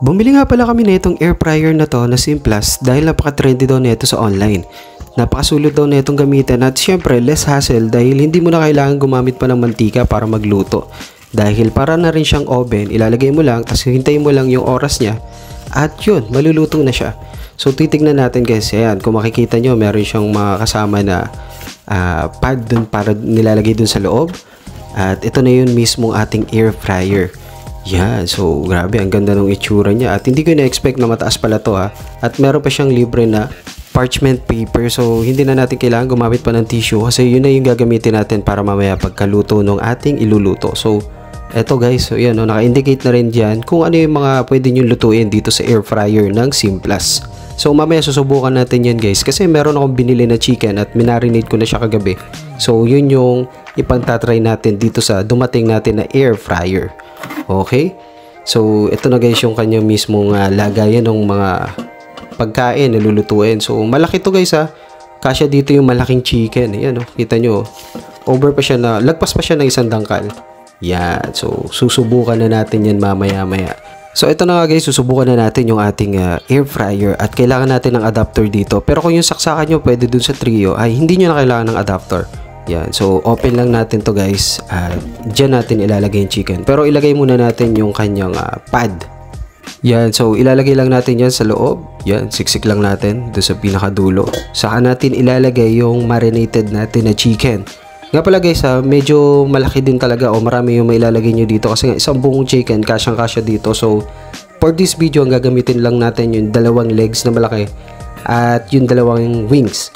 Bumili nga pala kami na itong air fryer na to na Simplus dahil napaka-trendy daw nito sa online. Napakasulit daw na itong gamitin at syempre less hassle dahil hindi mo na kailangan gumamit pa ng mantika para magluto. Dahil para na rin siyang oven, ilalagay mo lang tapos hintayin mo lang yung oras niya at yun, malulutong na siya. So titignan natin guys, ayan, kung makikita nyo meron siyang mga kasama na pad dun para nilalagay dun sa loob. At ito na yun mismong ating air fryer. Yan, so grabe, ang ganda ng itsura niya at hindi ko na-expect na mataas pala to ha. At meron pa siyang libre na parchment paper, so hindi na natin kailangan gumamit pa ng tissue kasi yun na yung gagamitin natin para mamaya pagkaluto ng ating iluluto. So eto guys, so yan, naka-indicate na rin dyan kung ano yung mga pwede nyo lutuin dito sa air fryer ng Simplus. So mamaya susubukan natin yan guys kasi meron akong binili na chicken at minarinate ko na siya kagabi. So yun yung ipagtatry natin dito sa dumating natin na air fryer. Okay, so ito na guys yung kanya mismong lagayan ng mga pagkain na lulutuin. So malaki to guys ha, kasya dito yung malaking chicken. Ayan oh, kita nyo, over pa siya na, lagpas pa siya ng isang dangkal. Yan, so susubukan na natin yan mamaya. So ito na nga guys, susubukan na natin yung ating air fryer at kailangan natin ng adapter dito. Pero kung yung saksakan nyo pwede dun sa Trio ay hindi nyo na kailangan ng adapter. Yan, so open lang natin to guys at dyan natin ilalagay yung chicken. Pero ilagay muna natin yung kanyang pad. Yan, so ilalagay lang natin yan sa loob. Yan, siksik lang natin doon sa pinakadulo. Saka natin ilalagay yung marinated natin na chicken. Nga pala guys medyo malaki din talaga o marami yung mailalagay nyo dito kasi nga isang buong chicken kasyang kasya dito. So for this video ang gagamitin lang natin yung dalawang legs na malaki at yung dalawang wings.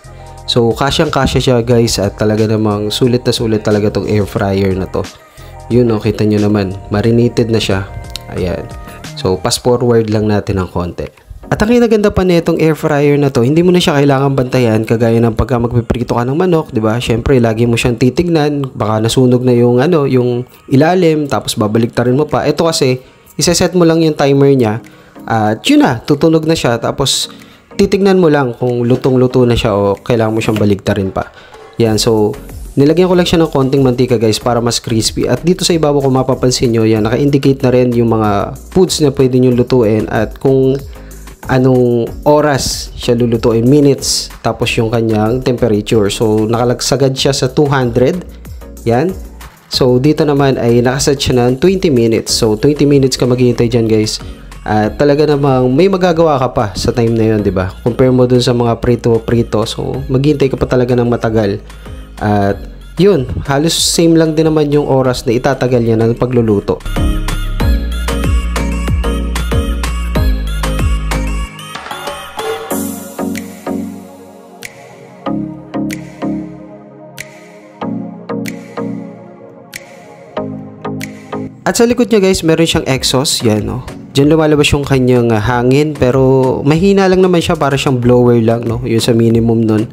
So kasyang kasya siya guys at talaga namang sulit na sulit talaga tong air fryer na to. Yun o, kita nyo naman, marinated na siya. Ayan, so fast forward lang natin ng konti. At ang kinaganda pa nitong air fryer na to, hindi mo na siya kailangan bantayan kagaya ng pagka magpiprito ka ng manok, 'di ba? Syempre lagi mo siyang titignan, baka nasunog na yung yung ilalim, tapos babaliktarin mo pa. Ito kasi i-set mo lang yung timer niya at yun na, tutunog na siya tapos titignan mo lang kung lutong-luto na siya o kailangan mo siyang baliktarin pa. Yan, so nilagyan ko lang siya ng konting mantika guys para mas crispy. At dito sa ibabaw kung mapapansin nyo, yan, naka-indicate na rin yung mga foods na pwede nyo lutuin at kung anong oras siya lulutuin, minutes, tapos yung kanyang temperature. So nakalagsagad siya sa 200. Yan. So dito naman ay nakaset siya ng 20 minutes. So 20 minutes ka maghihintay dyan guys. At talaga namang may magagawa ka pa sa time na yun, 'di ba? Compare mo dun sa mga prito. So maghihintay ka pa talaga ng matagal. At yun, halos same lang din naman yung oras na itatagal niya ng pagluluto. At sa likod niya guys, meron siyang exhaust, yan no. Diyan lumalabas yung kanyang hangin pero mahina lang naman siya, para siyang blower lang no, yun sa minimum nun.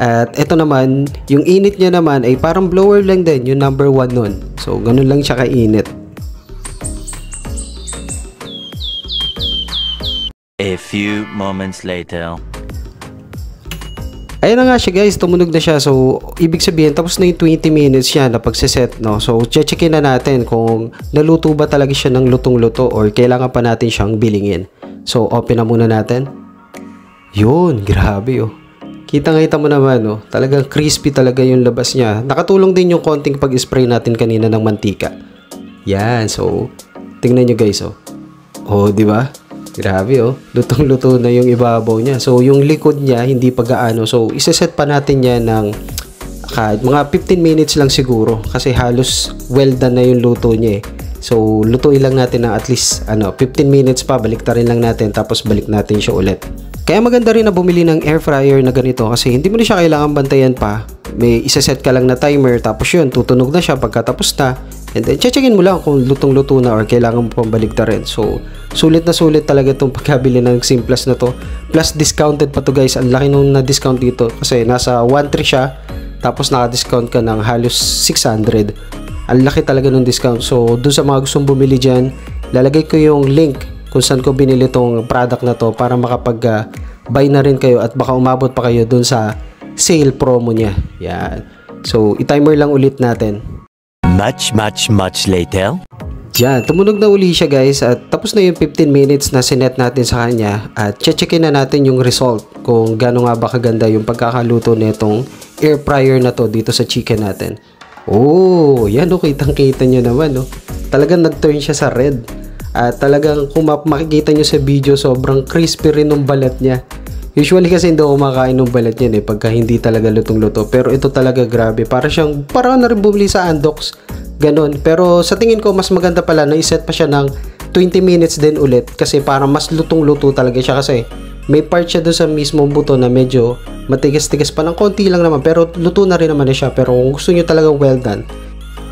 At ito naman, yung init niya naman ay parang blower lang din, yung number 1 nun. So ganun lang siya kainit. A few moments later. Ayun na nga siya guys, tumunog na siya. So ibig sabihin tapos na yung 20 minutes siya na pagsiset no. So checkin na natin kung naluto ba talaga siya ng lutong-luto or kailangan pa natin siyang bilingin. So open na muna natin. Yun, grabe oh. Kitang-kita mo naman oh, talagang crispy talaga yung labas niya. Nakatulong din yung konting pag-spray natin kanina ng mantika. Yan, so tingnan nyo guys oh. Oh, di ba? Grabe oh, lutong-luto na yung ibabaw niya. So yung likod niya hindi pa gaano. So iseset pa natin yan ng mga 15 minutes lang siguro kasi halos well done na yung luto niya eh. So lutuin lang natin ng at least 15 minutes pa, baliktarin lang natin tapos balik natin siya ulit. Kaya maganda rin na bumili ng air fryer na ganito kasi hindi mo na siya kailangan bantayan pa. May iseset ka lang na timer tapos yun, tutunog na siya pagkatapos na. And then, checkin mo lang kung lutong-luto na or kailangan mo pang baliktarin. So, sulit na sulit talaga itong pagkabili ng Simplus na to. Plus, discounted pa to guys. Ang laki nung na-discount dito kasi nasa 1.3 siya. Tapos, naka-discount ka ng halos 600. Ang laki talaga ng discount. So, dun sa mga gustong bumili dyan, lalagay ko yung link kung saan ko binili tong product na to para makapag-buy na rin kayo at baka umabot pa kayo dun sa sale promo niya. Yan. So, i-timer lang ulit natin. Much later. Diyan, tumunog na uli siya guys at tapos na yung 15 minutes na sinet natin sa kanya at checkin na natin yung result kung gaano nga ba kaganda yung pagkakaluto nitong air fryer na to dito sa chicken natin. Oh, yan o, kitang-kita nyo naman no. Talagang nag-turn siya sa red at talagang kung makikita nyo sa video sobrang crispy rin ng balat niya. Usually kasi hindi ako kumakain ng balat niyan pagka hindi talaga lutong-luto, pero ito talaga grabe, parang na rin bumili sa Andox. Ganon. Pero sa tingin ko mas maganda pala na iset pa siya ng 20 minutes din ulit kasi para mas lutong-luto talaga siya kasi may part siya doon sa mismong buto na medyo matigas-tigas pa ng konti lang naman pero luto na rin naman na siya pero kung gusto nyo talagang well done.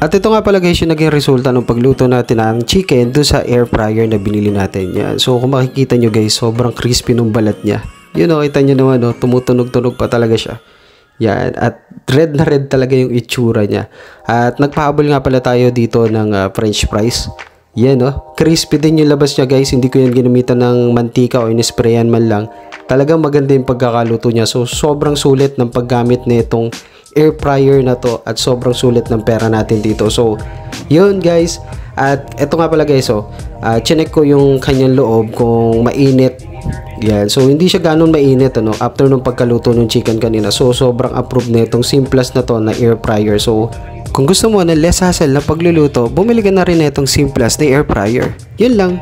At ito nga pala guys yung naging resulta ng pagluto natin ng chicken doon sa air fryer na binili natin. Yan. So kung makikita nyo guys sobrang crispy ng balat niya. Yun o, kita nyo naman o, tumutunog-tunog pa talaga siya. Yan, at red na red talaga yung itsura niya. At nagpahabol nga pala tayo dito ng french fries. Yan crispy din yung labas niya guys. Hindi ko yan ginamitan ng mantika o inisprayan man lang. Talagang maganda yung pagkakaluto niya. So sobrang sulit ng paggamit na itong air fryer na to. At sobrang sulit ng pera natin dito. So yun guys. At eto nga pala guys chinek ko yung kanyang loob kung mainit. Yan. So hindi siya ganun mainit after nung pagkaluto ng chicken kanina. So sobrang approved na itong Simplast na to na air fryer. So kung gusto mo na less hassle na pagluluto, bumili ka na rin na itong Simplast na air fryer. Yun lang.